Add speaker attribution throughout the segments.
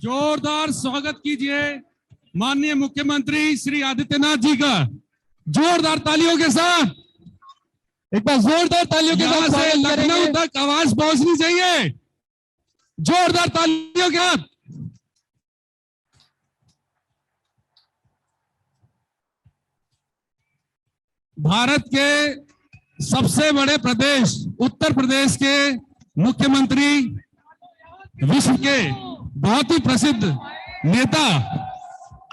Speaker 1: जोरदार स्वागत कीजिए माननीय मुख्यमंत्री श्री आदित्यनाथ जी का, जोरदार तालियों के साथ।
Speaker 2: एक बार जोरदार तालियों के साथ
Speaker 1: से लखनऊ तक आवाज पहुंचनी चाहिए। जोरदार तालियों के साथ। भारत के सबसे बड़े प्रदेश उत्तर प्रदेश के मुख्यमंत्री, विश्व के बहुत ही प्रसिद्ध नेता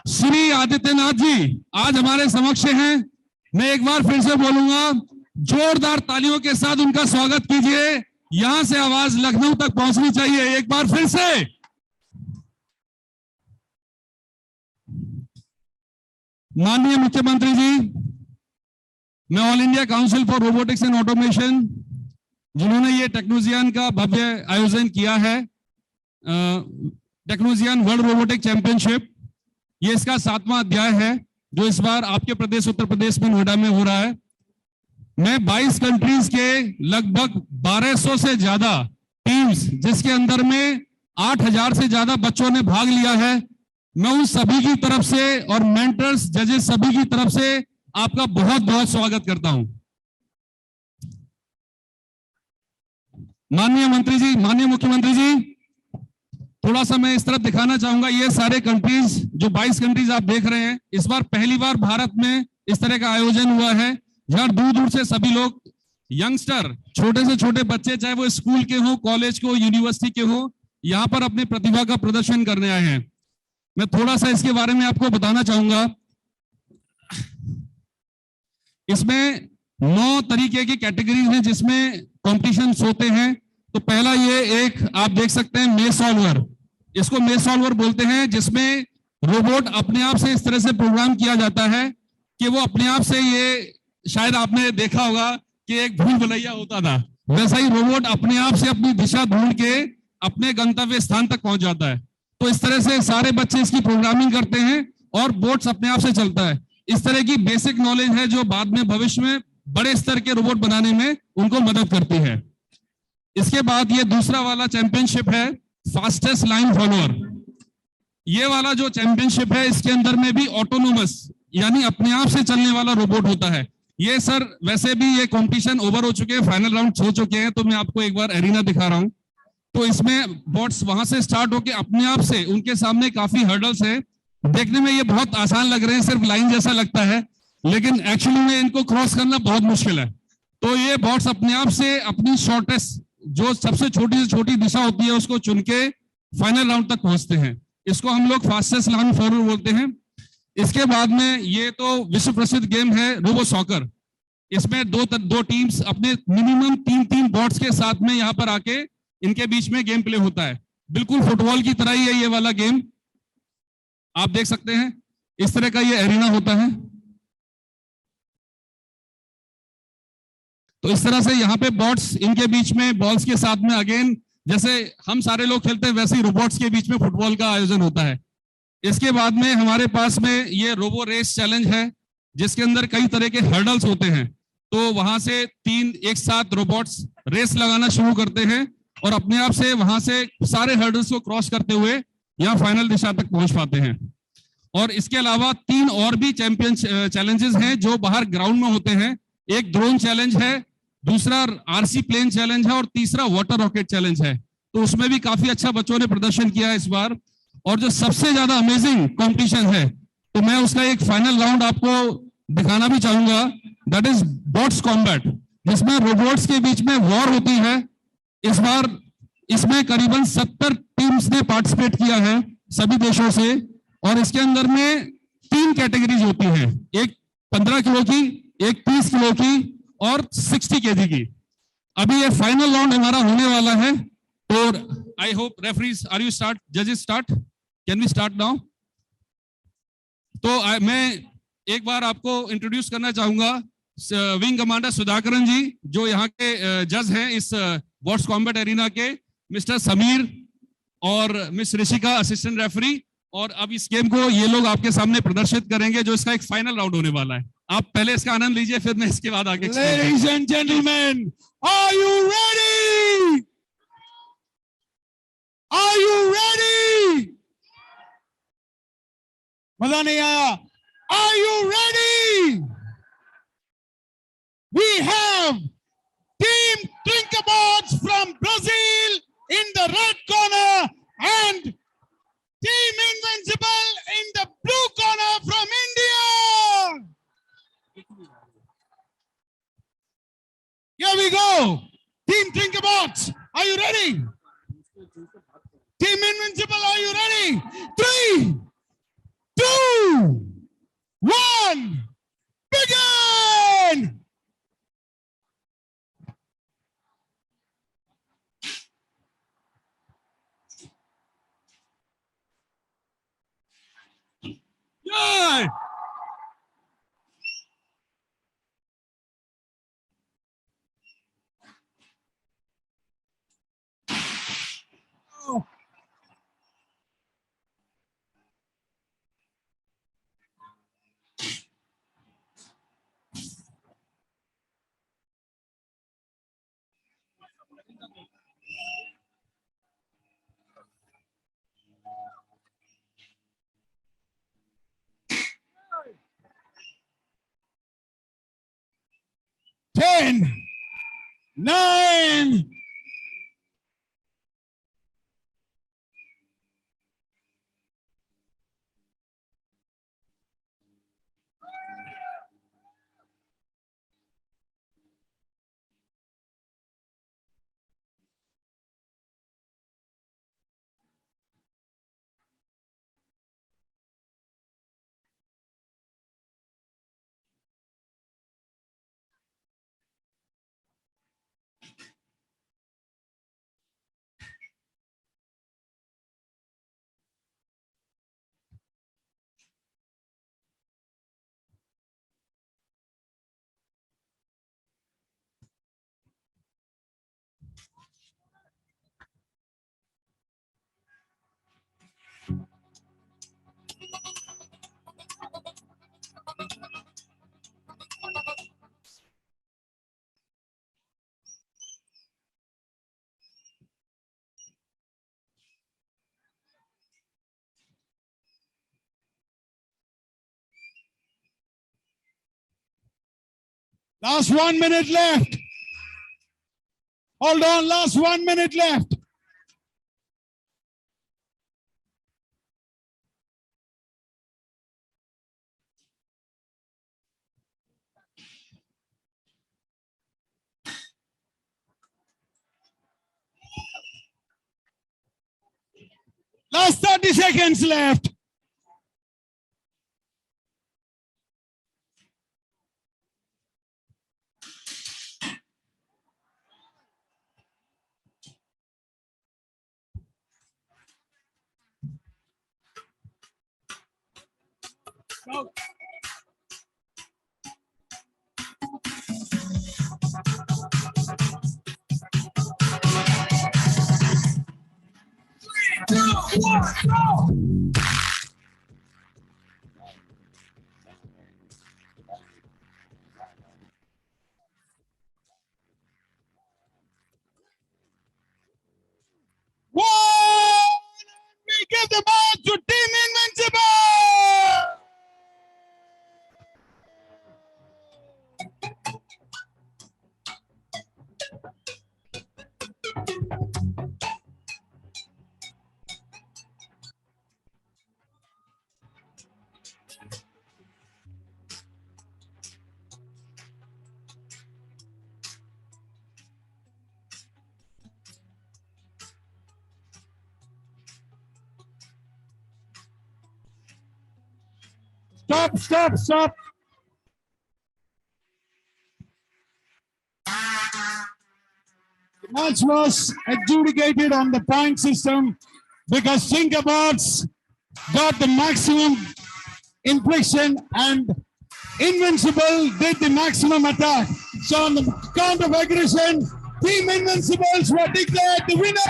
Speaker 1: श्री आदित्यनाथ जी आज हमारे समक्ष हैं। मैं एक बार फिर से बोलूंगा, जोरदार तालियों के साथ उनका स्वागत कीजिए। यहां से आवाज लखनऊ तक पहुंचनी चाहिए। एक बार फिर से माननीय मुख्यमंत्री जी, मैं all India council for robotics and automation, जिन्होंने ये टेक्नोजियन का भव्य आयोजन किया है, टेक्नोजियन वर्ल्ड रोबोटिक चैंपियनशिप, ये इसका 7वां अध्याय है जो इस बार आपके प्रदेश उत्तर प्रदेश में नोएडा में हो रहा है। मैं 22 कंट्रीज के लगभग 1200 से ज्यादा टीम्स, जिसके अंदर में 8000 से ज्यादा बच्चों ने भाग लिया है, मैं उन सभी की तरफ से और मेंटर्स, जजेस सभी की तरफ से आपका बहुत बहुत स्वागत करता हूं। माननीय मंत्री जी, माननीय मुख्यमंत्री जी, थोड़ा सा मैं इस तरफ दिखाना चाहूंगा। ये सारे कंट्रीज, जो 22 कंट्रीज आप देख रहे हैं, इस बार पहली बार भारत में इस तरह का आयोजन हुआ है, जहां दूर दूर से सभी लोग, यंगस्टर, छोटे से छोटे बच्चे, चाहे वो स्कूल के हो, कॉलेज के हो, यूनिवर्सिटी के हो, यहां पर अपनी प्रतिभा का प्रदर्शन करने आए हैं। मैं थोड़ा सा इसके बारे में आपको बताना चाहूंगा। इसमें 9 तरीके की कैटेगरीज हैं जिसमें कॉम्पिटिशंस होते हैं। तो पहला ये एक आप देख सकते हैं, मेज सॉल्वर, इसको मेज सॉल्वर बोलते हैं, जिसमें रोबोट अपने आप से इस तरह से प्रोग्राम किया जाता है कि वो अपने आप से, ये शायद आपने देखा होगा कि एक भूल भुलैया होता था, वैसा ही रोबोट अपने आप से अपनी दिशा ढूंढ के अपने गंतव्य स्थान तक पहुंच जाता है। तो इस तरह से सारे बच्चे इसकी प्रोग्रामिंग करते हैं और बोट्स अपने आप से चलता है। इस तरह की बेसिक नॉलेज है जो बाद में भविष्य में बड़े स्तर के रोबोट बनाने में उनको मदद करती है। इसके बाद ये दूसरा वाला चैंपियनशिप है, फास्टेस्ट लाइन फॉलोअर। ये वाला जो चैंपियनशिप है, इसके अंदर में भी ऑटोनोमस, यानी अपने आप से चलने वाला रोबोट होता है। ये सर वैसे भी ये कंपटीशन ओवर हो चुके हैं, फाइनल राउंड हो चुके हैं, तो मैं आपको एक बार एरिना दिखा रहा हूं। तो इसमें बॉट्स वहां से स्टार्ट होके अपने आप से, उनके सामने काफी हर्डल्स है। देखने में ये बहुत आसान लग रहे हैं, सिर्फ लाइन जैसा लगता है, लेकिन एक्चुअली में इनको क्रॉस करना बहुत मुश्किल है। तो ये बॉट्स अपने आप से अपनी शॉर्टेस्ट, जो सबसे छोटी से छोटी दिशा होती है, उसको चुन के फाइनल राउंड तक पहुंचते हैं। इसको हम लोग फास्टेस्ट लाइन फॉलोअर बोलते हैं। इसके बाद में ये तो विश्व प्रसिद्ध गेम है रोबो सॉकर। इसमें दो टीम्स अपने मिनिमम 3 बॉट्स के साथ में यहाँ पर आके इनके बीच में गेम प्ले होता है। बिल्कुल फुटबॉल की तरह ही है ये वाला गेम, आप देख सकते हैं। इस तरह का ये एरिना होता है। तो इस तरह से यहाँ पे बॉट्स, इनके बीच में बॉल्स के साथ में, अगेन जैसे हम सारे लोग खेलते हैं वैसे ही रोबोट्स के बीच में फुटबॉल का आयोजन होता है। इसके बाद में हमारे पास में ये रोबो रेस चैलेंज है, जिसके अंदर कई तरह के हर्डल्स होते हैं। तो वहां से 3 एक साथ रोबोट्स रेस लगाना शुरू करते हैं और अपने आप से वहां से सारे हर्डल्स को क्रॉस करते हुए यहाँ फाइनल दिशा तक पहुंच पाते हैं। और इसके अलावा 3 और भी चैंपियन चैलेंजेस हैं जो बाहर ग्राउंड में होते हैं। एक ड्रोन चैलेंज है, दूसरा आरसी प्लेन चैलेंज है और तीसरा वाटर रॉकेट चैलेंज है। तो उसमें भी काफी अच्छा बच्चों ने प्रदर्शन किया है इस बार। और जो सबसे ज्यादा अमेजिंग कंपटीशन है, तो मैं उसका एक फाइनल राउंड आपको दिखाना भी चाहूंगा, दैट इज बॉट्स कॉम्बैट, जिसमें रोबोट्स के बीच में वॉर होती है। इस बार इसमें करीबन 70 टीम्स ने पार्टिसिपेट किया है सभी देशों से, और इसके अंदर में 3 कैटेगरीज होती हैं, एक 15 किलो की, एक 30 किलो की और 60 केजी की। अभी ये फाइनल राउंड हमारा होने वाला है। तो I hope referees, are you start, जजेस start, can we start now? तो मैं एक बार आपको इंट्रोड्यूस करना चाहूंगा विंग कमांडर सुधाकरन जी, जो यहाँ के जज हैं इस बॉट्स कॉम्बैट एरिना के, मिस्टर समीर और मिस ऋषिका असिस्टेंट रेफरी। और अब इस गेम को ये लोग आपके सामने प्रदर्शित करेंगे, जो इसका एक फाइनल राउंड होने वाला है। आप पहले इसका आनंद लीजिए, फिर मैं इसके बाद आगे।
Speaker 2: Ladies and gentlemen, are you ready? Are you ready? मजा नहीं आया. Are you ready? We have Team Trinkabots from Brazil in the red corner and Team Invincible in the blue corner from India. Here we go. Team Trinkabots, are you ready? Team Invincible, are you ready? 3, 2, 1, begin!
Speaker 1: Yay!
Speaker 2: Ten, 9, last 1 minute left. Hold on, last 1 minute left. Last 30 seconds left. Go. One! We give the ball to Team Invincible! Stop, stop, stop. The match was adjudicated on the point system because Thinkabots got the maximum infliction and Invincible did the maximum attack. So on the count of aggression, Team Invincibles were declared the winners.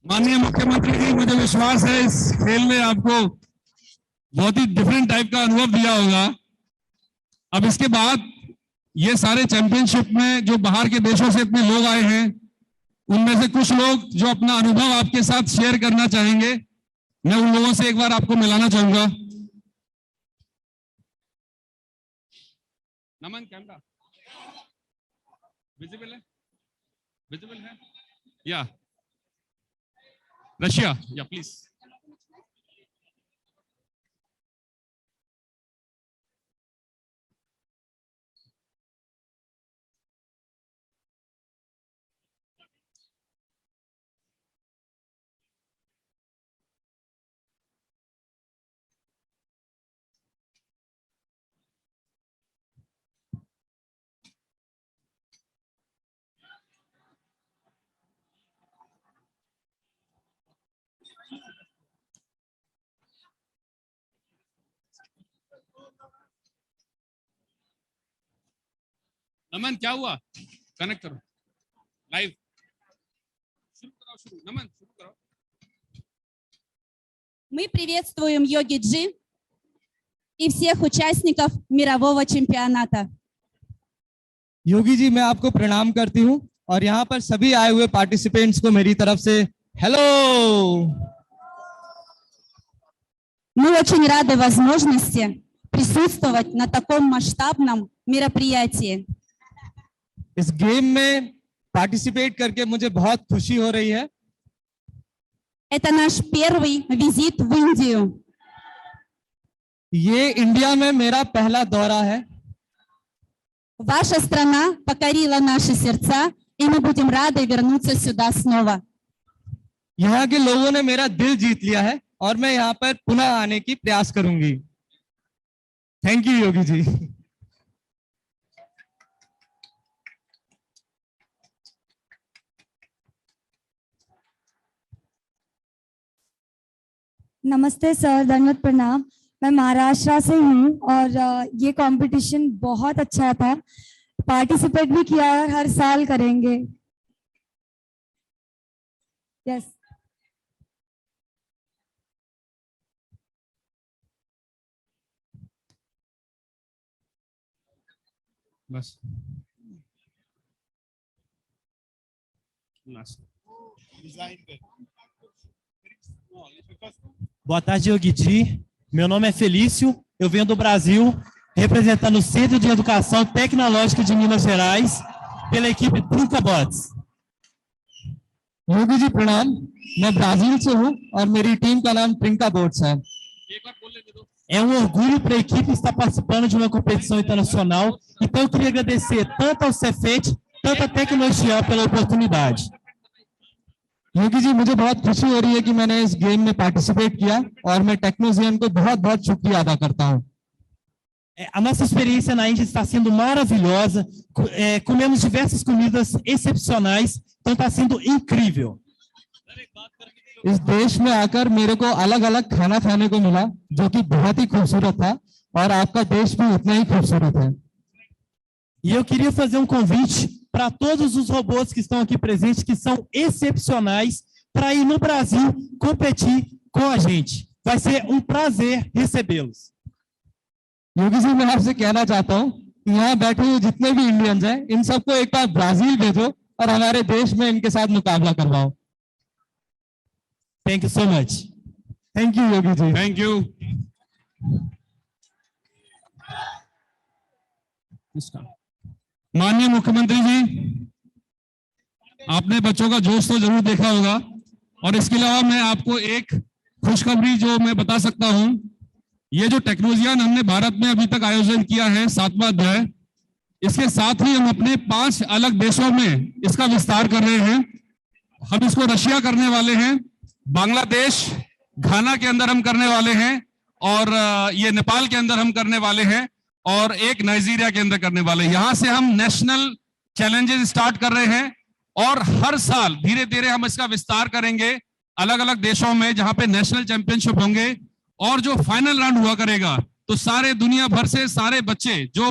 Speaker 1: माननीय मुख्यमंत्री जी, मुझे विश्वास है इस खेल में आपको बहुत ही डिफरेंट टाइप का अनुभव दिया होगा। अब इसके बाद ये सारे चैंपियनशिप में जो बाहर के देशों से इतने लोग आए हैं, उनमें से कुछ लोग जो अपना अनुभव आपके साथ शेयर करना चाहेंगे, मैं उन लोगों से एक बार आपको मिलाना चाहूंगा। नमन, कैमरा विजिबल है? विजिबल है या? रशिया, या प्लीज। नमन, क्या हुआ? कनेक्ट करो लाइव, शुरू करो, शुरू। नमन, शुरू करो।
Speaker 3: Мы приветствуем Йоги Джи и всех участников мирового чемпионата.
Speaker 4: योगी जी, मैं आपको प्रणाम करती हूँ और यहाँ पर सभी आए हुए पार्टिसिपेंट्स को मेरी तरफ से हेलो।
Speaker 3: Мы очень рады возможности присутствовать на таком масштабном мероприятии.
Speaker 4: इस गेम में पार्टिसिपेट करके मुझे बहुत खुशी हो रही है।
Speaker 3: Это наш первый визит в Индию.
Speaker 4: ये इंडिया में मेरा पहला दौरा है।
Speaker 3: Ваша страна покорила наши сердца, и мы будем рады вернуться сюда снова.
Speaker 4: यहाँ के लोगों ने मेरा दिल जीत लिया है और मैं यहाँ पर पुनः आने की प्रयास करूंगी। थैंक यू योगी जी।
Speaker 5: नमस्ते सर, दंडवत प्रणाम। मैं महाराष्ट्र से हूँ और ये कंपटीशन बहुत अच्छा था। पार्टिसिपेट भी किया और हर साल करेंगे। यस।
Speaker 1: बस
Speaker 6: Boa tarde, Yogi Ji. Meu nome é Felício, eu venho do Brasil, representando o Centro de Educação Tecnológica de Minas Gerais, pela equipe Trinca Bots.
Speaker 4: Yogi ji प्रणाम, मैं ब्राजील से हूँ और मेरी टीम का नाम ट्रिंका बोट्स है।
Speaker 1: एक बार बोल लेते दो।
Speaker 6: É um orgulho para a equipe estar participando de uma competição internacional, então eu queria agradecer tanto ao Cefet, tanto à Tecnologia pela oportunidade.
Speaker 4: Yogi ji, मुझे बहुत खुशी हो रही है कि मैंने इस गेम में पार्टिसिपेट किया और मैं टेक्नोजियन को बहुत बहुत शुक्रिया अदा करता हूँ।
Speaker 6: A nossa experiência na Índia está sendo maravilhosa, comemos diversas comidas excepcionais, então está sendo incrível.
Speaker 4: इस देश में आकर मेरे को अलग अलग खाना खाने को मिला जो कि बहुत ही खूबसूरत था और आपका देश भी उतना ही खूबसूरत है।
Speaker 6: E eu queria fazer um convite para todos os robôs que estão aqui presentes, que são excepcionais, para ir no Brasil competir com a gente. Vai ser um prazer recebê-los.
Speaker 4: Yogi ji, मैं आपसे कहना चाहता हूँ कि यहाँ बैठे हुए जितने भी इंडियंस हैं, इन सबको एक बार ब्राजील भेजो और हमारे देश में इनके साथ मुकाबला करवाओ।
Speaker 6: Thank you so much.
Speaker 4: Thank you Yogi ji.
Speaker 1: Thank you. माननीय मुख्यमंत्री जी, आपने बच्चों का जोश तो जरूर देखा होगा और इसके अलावा मैं आपको एक खुशखबरी जो मैं बता सकता हूं, ये जो टेक्नोजियन हमने भारत में अभी तक आयोजन किया है 7वां अध्याय, इसके साथ ही हम अपने 5 अलग देशों में इसका विस्तार कर रहे हैं। हम इसको रशिया करने वाले हैं, बांग्लादेश, घाना के अंदर हम करने वाले हैं और ये नेपाल के अंदर हम करने वाले हैं और एक नाइजीरिया के अंदर करने वाले हैं। यहां से हम नेशनल चैलेंजेस स्टार्ट कर रहे हैं और हर साल धीरे धीरे हम इसका विस्तार करेंगे अलग अलग देशों में जहां पे नेशनल चैंपियनशिप होंगे और जो फाइनल राउंड हुआ करेगा तो सारे दुनिया भर से सारे बच्चे जो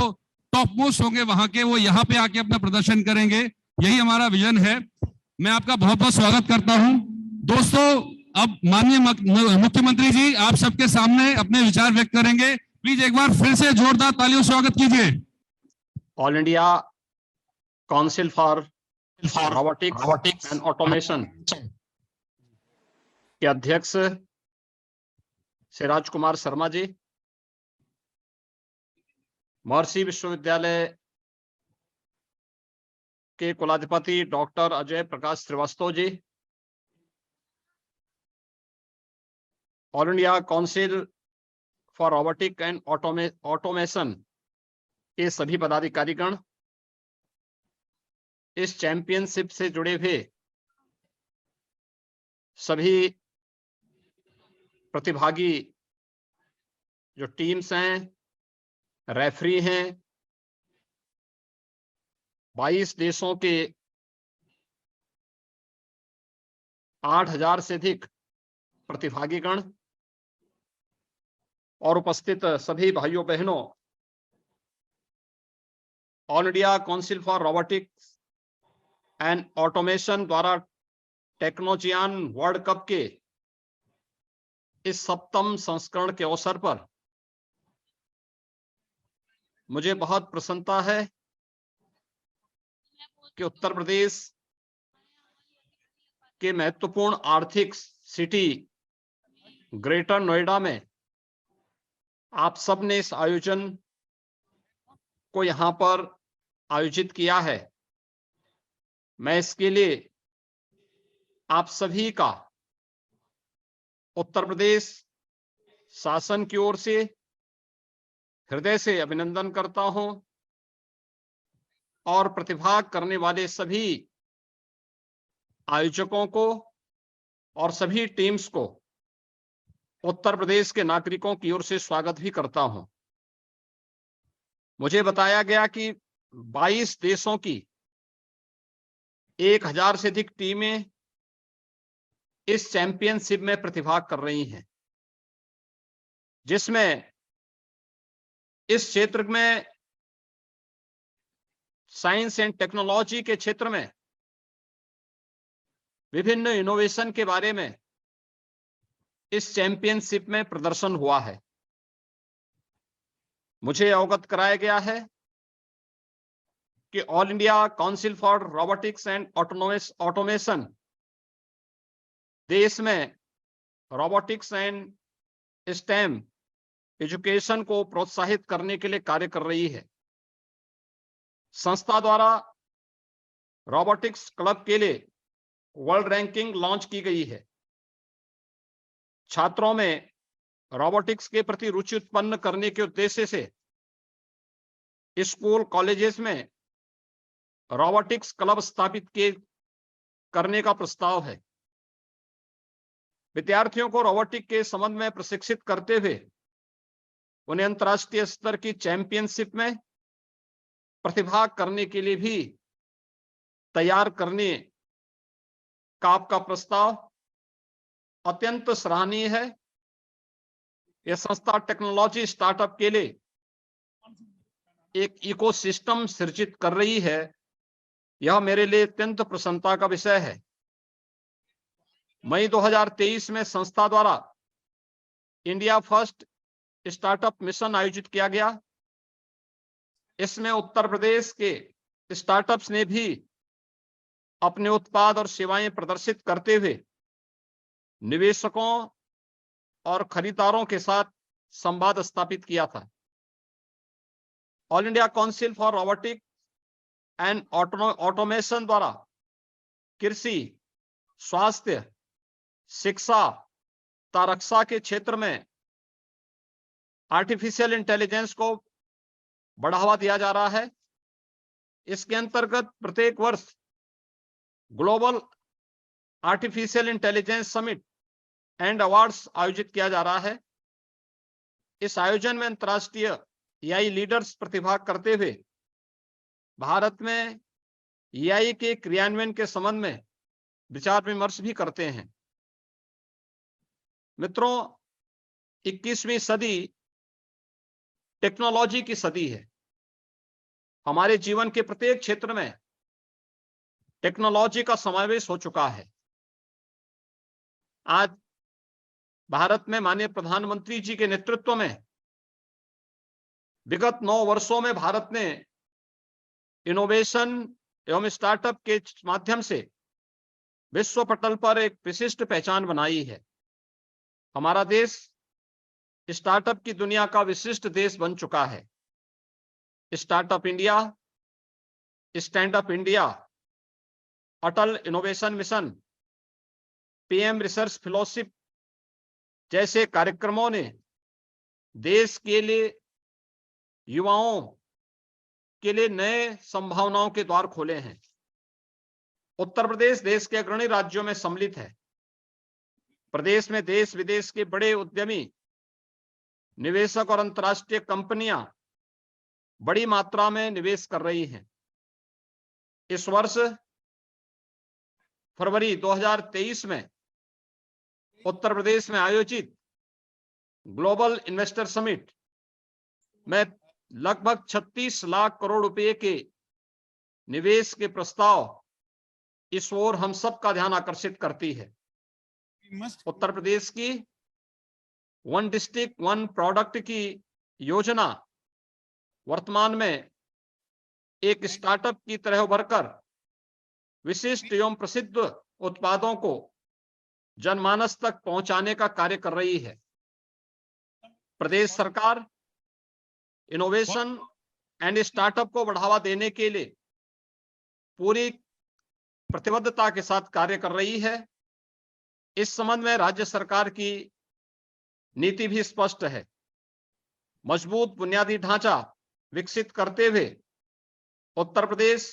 Speaker 1: टॉप मोस्ट होंगे वहां के, वो यहाँ पे आके अपना प्रदर्शन करेंगे। यही हमारा विजन है। मैं आपका बहुत बहुत स्वागत करता हूं। दोस्तों, अब माननीय मुख्यमंत्री जी आप सबके सामने अपने विचार व्यक्त करेंगे। प्लीज एक बार फिर से जोरदार तालियों से स्वागत कीजिए।
Speaker 7: All India council for robotics and automation के अध्यक्ष श्री राजकुमार शर्मा जी, महर्षि विश्वविद्यालय के कुलाधिपति doctor Ajay Prakash Shrivastava ji, all India council for robotic and automation के सभी पदाधिकारीगण, इस चैंपियनशिप से जुड़े हुए सभी प्रतिभागी जो टीम्स हैं, रेफरी हैं, 22 देशों के 8,000 से अधिक प्रतिभागीगण और उपस्थित सभी भाइयों बहनों, all India council for robotics and automation द्वारा टेक्नोजियान वर्ल्ड कप के इस 7वें संस्करण के अवसर पर मुझे बहुत प्रसन्नता है कि उत्तर प्रदेश के महत्वपूर्ण आर्थिक सिटी ग्रेटर नोएडा में आप सब ने इस आयोजन को यहां पर आयोजित किया है। मैं इसके लिए आप सभी का उत्तर प्रदेश शासन की ओर से हृदय से अभिनंदन करता हूं और प्रतिभाग करने वाले सभी आयोजकों को और सभी टीम्स को उत्तर प्रदेश के नागरिकों की ओर से स्वागत भी करता हूं। मुझे बताया गया कि 22 देशों की 1,000 से अधिक टीमें इस चैंपियनशिप में प्रतिभाग कर रही हैं, जिसमें इस क्षेत्र में साइंस एंड टेक्नोलॉजी के क्षेत्र में विभिन्न इनोवेशन के बारे में इस चैंपियनशिप में प्रदर्शन हुआ है। मुझे अवगत कराया गया है कि all India council for robotics and automation देश में रोबोटिक्स एंड स्टेम एजुकेशन को प्रोत्साहित करने के लिए कार्य कर रही है। संस्था द्वारा रोबोटिक्स क्लब के लिए वर्ल्ड रैंकिंग लॉन्च की गई है। छात्रों में रोबोटिक्स के प्रति रुचि उत्पन्न करने के उद्देश्य से स्कूल कॉलेजेस में रोबोटिक्स क्लब स्थापित करने का प्रस्ताव है। विद्यार्थियों को रोबोटिक के संबंध में प्रशिक्षित करते हुए उन्हें अंतर्राष्ट्रीय स्तर की चैंपियनशिप में प्रतिभाग करने के लिए भी तैयार करने का आपका प्रस्ताव अत्यंत सराहनीय है। यह संस्था टेक्नोलॉजी स्टार्टअप के लिए एक इकोसिस्टम सृजित कर रही है। यह मेरे लिए अत्यंत प्रसन्नता का विषय है। मई 2023 में संस्था द्वारा इंडिया फर्स्ट स्टार्टअप मिशन आयोजित किया गया। इसमें उत्तर प्रदेश के स्टार्टअप्स ने भी अपने उत्पाद और सेवाएं प्रदर्शित करते हुए निवेशकों और खरीदारों के साथ संवाद स्थापित किया था। All India council for robotics and automation द्वारा कृषि, स्वास्थ्य, शिक्षा, रक्षा के क्षेत्र में आर्टिफिशियल इंटेलिजेंस को बढ़ावा दिया जा रहा है। इसके अंतर्गत प्रत्येक वर्ष global artificial intelligence summit and awards आयोजित किया जा रहा है। इस आयोजन में अंतर्राष्ट्रीय एआई लीडर्स प्रतिभाग करते हुए भारत में एआई के क्रियान्वयन के संबंध में विचार विमर्श भी करते हैं। मित्रों, 21वीं सदी टेक्नोलॉजी की सदी है। हमारे जीवन के प्रत्येक क्षेत्र में टेक्नोलॉजी का समावेश हो चुका है। आज भारत में माननीय प्रधानमंत्री जी के नेतृत्व में विगत 9 वर्षों में भारत ने इनोवेशन एवं स्टार्टअप के माध्यम से विश्व पटल पर एक विशिष्ट पहचान बनाई है। हमारा देश स्टार्टअप की दुनिया का विशिष्ट देश बन चुका है। Startup India, stand up India, Atal innovation mission, PM research fellowship जैसे कार्यक्रमों ने देश के लिए, युवाओं के लिए नए संभावनाओं के द्वार खोले हैं। उत्तर प्रदेश देश के अग्रणी राज्यों में सम्मिलित है। प्रदेश में देश विदेश के बड़े उद्यमी, निवेशक और अंतर्राष्ट्रीय कंपनियां बड़ी मात्रा में निवेश कर रही हैं। इस वर्ष फरवरी 2023 में उत्तर प्रदेश में आयोजित ग्लोबल इन्वेस्टर समिट में लगभग 36 लाख करोड़ रुपए के निवेश के प्रस्ताव इस ओर हम सब का ध्यान आकर्षित करती है। उत्तर प्रदेश की वन डिस्ट्रिक्ट वन प्रोडक्ट की योजना वर्तमान में एक स्टार्टअप की तरह उभरकर विशिष्ट एवं प्रसिद्ध उत्पादों को जनमानस तक पहुंचाने का कार्य कर रही है। प्रदेश सरकार इनोवेशन एंड स्टार्टअप को बढ़ावा देने के लिए पूरी प्रतिबद्धता के साथ कार्य कर रही है। इस संबंध में राज्य सरकार की नीति भी स्पष्ट है। मजबूत बुनियादी ढांचा विकसित करते हुए उत्तर प्रदेश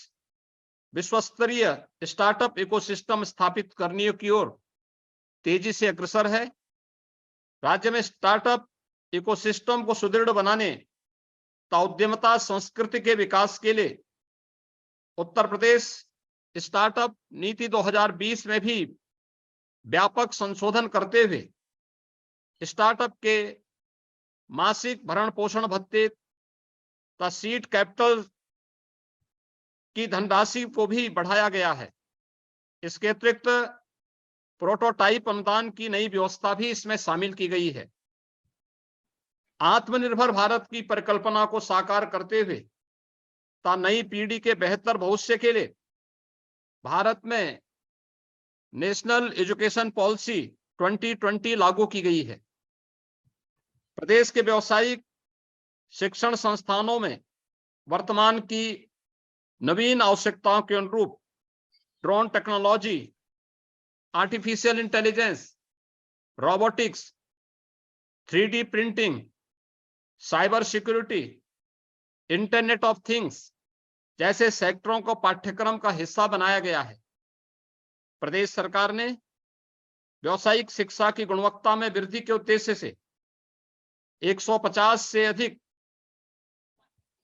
Speaker 7: विश्वस्तरीय स्टार्टअप इकोसिस्टम स्थापित करने की ओर तेजी से अग्रसर है। राज्य में स्टार्टअप इकोसिस्टम को सुदृढ़ बनाने तथा उद्यमता संस्कृति के विकास के लिए उत्तर प्रदेश स्टार्टअप नीति 2020 में भी व्यापक संशोधन करते हुए स्टार्टअप के मासिक भरण पोषण भत्ते तथा सीड कैपिटल की धनराशि को भी बढ़ाया गया है। इसके अतिरिक्त प्रोटोटाइप अनुदान की नई व्यवस्था भी इसमें शामिल की गई है। आत्मनिर्भर भारत की परिकल्पना को साकार करते हुए तथा नई पीढ़ी के बेहतर भविष्य के लिए भारत में नेशनल एजुकेशन पॉलिसी 2020 लागू की गई है। प्रदेश के व्यावसायिक शिक्षण संस्थानों में वर्तमान की नवीन आवश्यकताओं के अनुरूप drone technology, artificial intelligence, robotics, 3D printing, cyber security, internet of things जैसे सेक्टरों को पाठ्यक्रम का हिस्सा बनाया गया है। प्रदेश सरकार ने व्यावसायिक शिक्षा की गुणवत्ता में वृद्धि के उद्देश्य से 150 से अधिक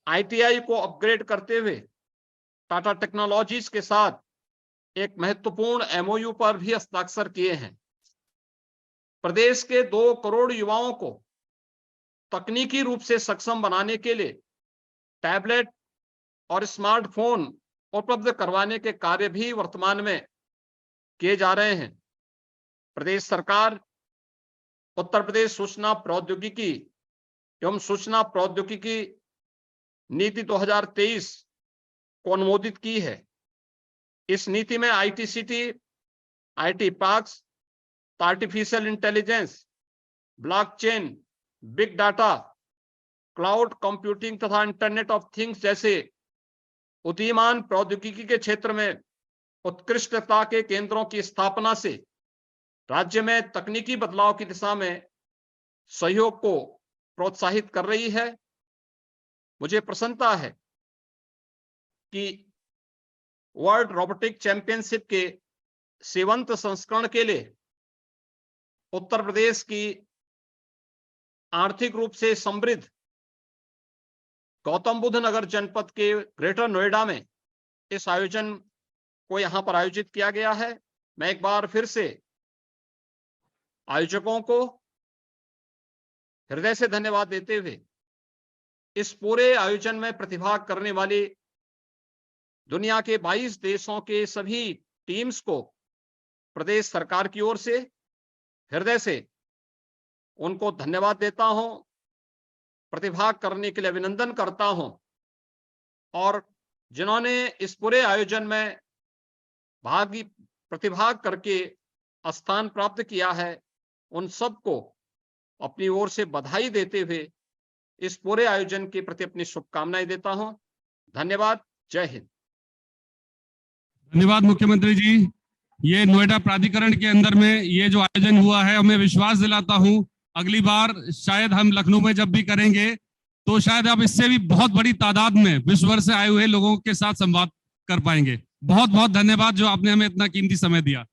Speaker 7: ITI को अपग्रेड करते हुए टाटा टेक्नोलॉजीज के साथ एक महत्वपूर्ण MOU पर भी हस्ताक्षर किए हैं। प्रदेश के 2 करोड़ युवाओं को तकनीकी रूप से सक्षम बनाने के लिए टैबलेट और स्मार्टफोन उपलब्ध करवाने के कार्य भी वर्तमान में किए जा रहे हैं। प्रदेश सरकार उत्तर प्रदेश सूचना प्रौद्योगिकी एवं सूचना प्रौद्योगिकी नीति 2023 को अनुमोदित की है। इस नीति में ITCT, IT parks, artificial intelligence, blockchain, big data, cloud computing तथा इंटरनेट ऑफ थिंग्स जैसे उदीयमान प्रौद्योगिकी के क्षेत्र में उत्कृष्टता के केंद्रों की स्थापना से राज्य में तकनीकी बदलाव की दिशा में सहयोग को प्रोत्साहित कर रही है। मुझे प्रसन्नता है कि वर्ल्ड रोबोटिक चैंपियनशिप के 7वें संस्करण के लिए उत्तर प्रदेश की आर्थिक रूप से समृद्ध गौतम बुद्ध नगर जनपद के ग्रेटर नोएडा में इस आयोजन को यहां पर आयोजित किया गया है। मैं एक बार फिर से आयोजकों को हृदय से धन्यवाद देते हुए इस पूरे आयोजन में प्रतिभाग करने वाली दुनिया के 22 देशों के सभी टीम्स को प्रदेश सरकार की ओर से हृदय से उनको धन्यवाद देता हूं, प्रतिभाग करने के लिए अभिनंदन करता हूं और जिन्होंने इस पूरे आयोजन में प्रतिभाग करके स्थान प्राप्त किया है, उन सबको अपनी ओर से बधाई देते हुए इस पूरे आयोजन के प्रति अपनी शुभकामनाएं देता हूं। धन्यवाद। जय हिंद।
Speaker 1: धन्यवाद मुख्यमंत्री जी। ये नोएडा प्राधिकरण के अंदर में ये जो आयोजन हुआ है, मैं विश्वास दिलाता हूं अगली बार शायद हम लखनऊ में जब भी करेंगे तो शायद आप इससे भी बहुत बड़ी तादाद में विश्व भर से आए हुए लोगों के साथ संवाद कर पाएंगे। बहुत बहुत धन्यवाद जो आपने हमें इतना कीमती समय दिया।